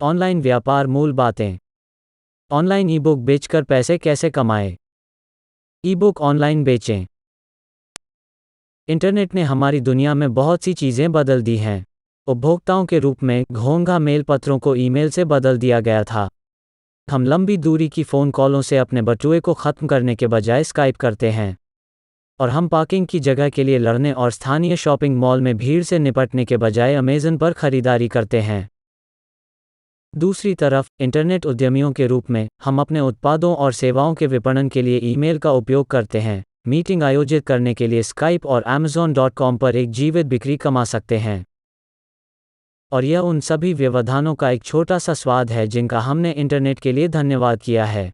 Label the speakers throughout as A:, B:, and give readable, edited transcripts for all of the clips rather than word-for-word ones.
A: Online व्यापार मूल बातें। ऑनलाइन ई-बुक बेचकर पैसे कैसे कमाएं? ई-बुक ऑनलाइन बेचें। इंटरनेट ने हमारी दुनिया में बहुत सी चीज़ें बदल दी हैं। उपभोक्ताओं के रूप में घोंघा मेल पत्रों को ईमेल से बदल दिया गया था। हम लंबी दूरी की फ़ोन कॉलों से अपने बटुए को ख़त्म करने के बजाय स्काइप करते हैं। और हम पार्किंग की जगह के लिए लड़ने और स्थानीय शॉपिंग मॉल में भीड़ से निपटने के बजाय अमेज़न पर खरीदारी करते हैं। दूसरी तरफ, इंटरनेट उद्यमियों के रूप में, हम अपने उत्पादों और सेवाओं के विपणन के लिए ईमेल का उपयोग करते हैं, मीटिंग आयोजित करने के लिए स्काइप और Amazon.com पर एक जीवित बिक्री कमा सकते हैं। और यह उन सभी व्यवधानों का एक छोटा सा स्वाद है जिनका हमने इंटरनेट के लिए धन्यवाद किया है।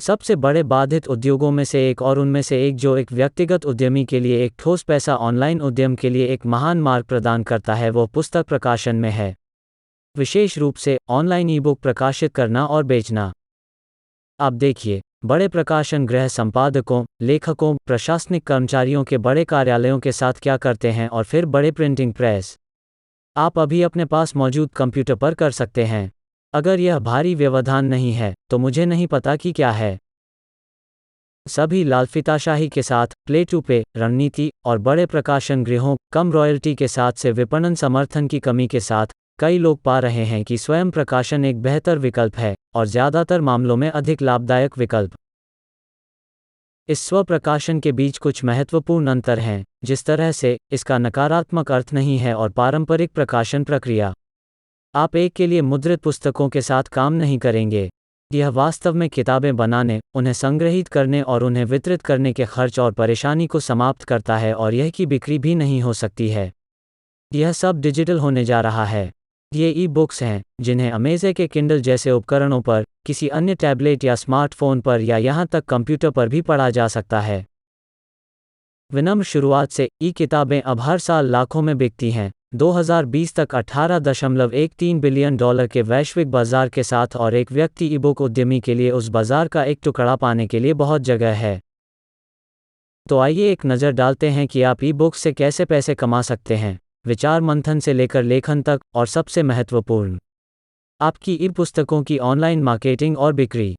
A: सबसे बड़े बाधित उद्योगों में से एक और उनमें से एक जो एक व्यक्तिगत उद्यमी के लिए एक ठोस पैसा ऑनलाइन उद्यम के लिए एक महान मार्ग प्रदान करता है, वो पुस्तक प्रकाशन में है। विशेष रूप से ऑनलाइन ई-बुक प्रकाशित करना और बेचना। आप देखिए, बड़े प्रकाशन गृह संपादकों, लेखकों, प्रशासनिक कर्मचारियों के बड़े कार्यालयों के साथ क्या करते हैं और फिर बड़े प्रिंटिंग प्रेस। आप अभी अपने पास मौजूद कंप्यूटर पर कर सकते हैं। अगर यह भारी व्यवधान नहीं है, तो मुझे नहीं पता कि क्या है। सभी लालफिताशाही के साथ, प्ले टू पे रणनीति और बड़े प्रकाशन गृहों, कम रॉयल्टी के साथ से विपणन समर्थन की कमी के साथ, कई लोग पा रहे हैं कि स्वयं प्रकाशन एक बेहतर विकल्प है, और ज़्यादातर मामलों में अधिक लाभदायक विकल्प। इस स्वप्रकाशन के बीच कुछ महत्वपूर्ण अंतर हैं, जिस तरह से इसका नकारात्मक अर्थ नहीं है और पारंपरिक प्रकाशन प्रक्रिया। आप एक के लिए मुद्रित पुस्तकों के साथ काम नहीं करेंगे। यह वास्तव में किताबें बनाने, उन्हें संग्रहीत करने और उन्हें वितरित करने के खर्च और परेशानी को समाप्त करता है, और यह की बिक्री भी नहीं हो सकती है। यह सब डिजिटल होने जा रहा है। ये ई-बुक्स हैं, जिन्हें अमेज़न के किंडल जैसे उपकरणों पर, किसी अन्य टैबलेट या स्मार्टफ़ोन पर या यहाँ तक कंप्यूटर पर भी पढ़ा जा सकता है। विनम्र शुरुआत से, ई-किताबें अब हर साल लाखों में बिकती हैं। 2020 तक $18.13 बिलियन के वैश्विक बाजार के साथ, और एक व्यक्ति ई-बुक उद्यमी के लिए उस बाजार का एक टुकड़ा पाने के लिए बहुत जगह है। तो आइए एक नज़र डालते हैं कि आप ई-बुक्स से कैसे पैसे कमा सकते हैं, विचार मंथन से लेकर लेखन तक, और सबसे महत्वपूर्ण, आपकी ई-पुस्तकों की ऑनलाइन मार्केटिंग और बिक्री।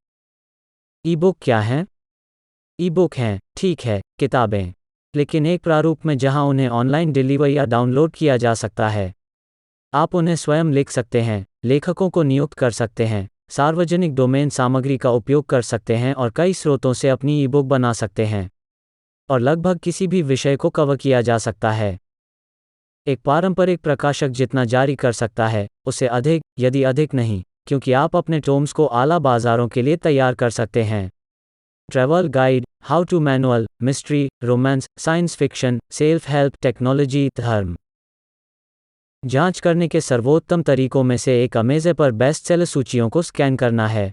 A: ई-बुक क्या हैं? ई-बुक हैं, ठीक है, किताबें, लेकिन एक प्रारूप में जहां उन्हें ऑनलाइन डिलीवर या डाउनलोड किया जा सकता है। आप उन्हें स्वयं लिख सकते हैं, लेखकों को नियुक्त कर सकते हैं, सार्वजनिक डोमेन सामग्री का उपयोग कर सकते हैं और कई स्रोतों से अपनी ई-बुक बना सकते हैं। और लगभग किसी भी विषय को कवर किया जा सकता है। एक पारंपरिक प्रकाशक जितना जारी कर सकता है, उससे अधिक, यदि अधिक नहीं, क्योंकि आप अपने टोम्स को आला बाजारों के लिए तैयार कर सकते हैं। Travel guide, how to manual, mystery, romance, science fiction, self help, technology, धर्म। जांच करने के सर्वोत्तम तरीकों में से एक अमेज़न पर बेस्टसेलर सूचियों को स्कैन करना है।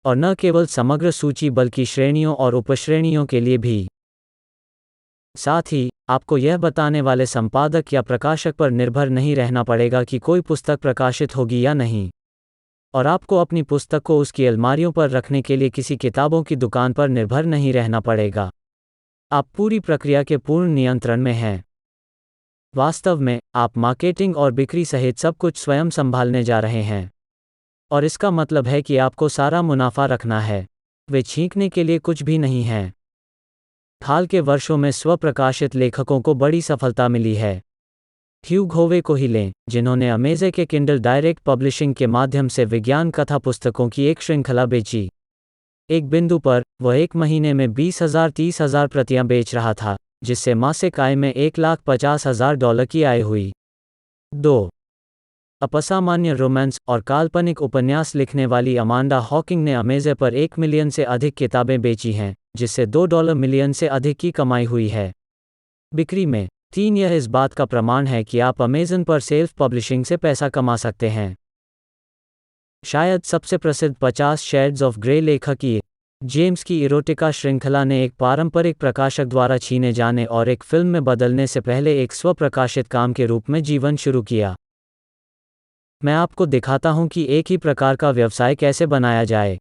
A: और न केवल समग्र सूची बल्कि श्रेणियों और उपश्रेणियों के लिए भी। साथ ही, आपको यह बताने वाले संपादक या प्रकाशक पर निर्भर नहीं रहना पड़ेगा कि कोई पुस्तक प्रकाशित होगी या नहीं। और आपको अपनी पुस्तक को उसकी अलमारियों पर रखने के लिए किसी किताबों की दुकान पर निर्भर नहीं रहना पड़ेगा। आप पूरी प्रक्रिया के पूर्ण नियंत्रण में हैं। वास्तव में, आप मार्केटिंग और बिक्री सहित सब कुछ स्वयं संभालने जा रहे हैं। और इसका मतलब है कि आपको सारा मुनाफा रखना है। वे छींकने के लिए कुछ भी नहीं हैं। हाल के वर्षों में स्वप्रकाशित लेखकों को बड़ी सफलता मिली है। ह्यू घोवे को ही लें, जिन्होंने अमेज़न के किंडल डायरेक्ट पब्लिशिंग के माध्यम से विज्ञान कथा पुस्तकों की एक श्रृंखला बेची। एक बिंदु पर, वह एक महीने में 20,000-30,000 प्रतियां बेच रहा था, जिससे मासिक आय में $1,50,000 की आय हुई। 2. अपसामान्य रोमांस और काल्पनिक उपन्यास लिखने वाली अमांडा हॉकिंग ने अमेज़न पर 1 मिलियन से अधिक किताबें बेची हैं, जिससे $2 मिलियन से अधिक की कमाई हुई है। बिक्री में 3. यह इस बात का प्रमाण है कि आप अमेज़न पर सेल्फ पब्लिशिंग से पैसा कमा सकते हैं। शायद सबसे प्रसिद्ध 50 शेड्स ऑफ ग्रे लेखक की जेम्स की इरोटिका श्रृंखला ने एक पारंपरिक प्रकाशक द्वारा छीने जाने और एक फिल्म में बदलने से पहले एक स्वप्रकाशित काम के रूप में जीवन शुरू किया। मैं आपको दिखाता हूं कि एक ही प्रकार का व्यवसाय कैसे बनाया जाए।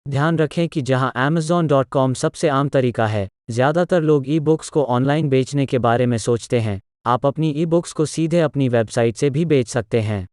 A: ध्यान रखें कि जहां Amazon.com सबसे आम तरीका है, ज़्यादातर लोग ई-बुक्स को ऑनलाइन बेचने के बारे में सोचते हैं। आप अपनी ई-बुक्स को सीधे अपनी वेबसाइट से भी बेच सकते हैं।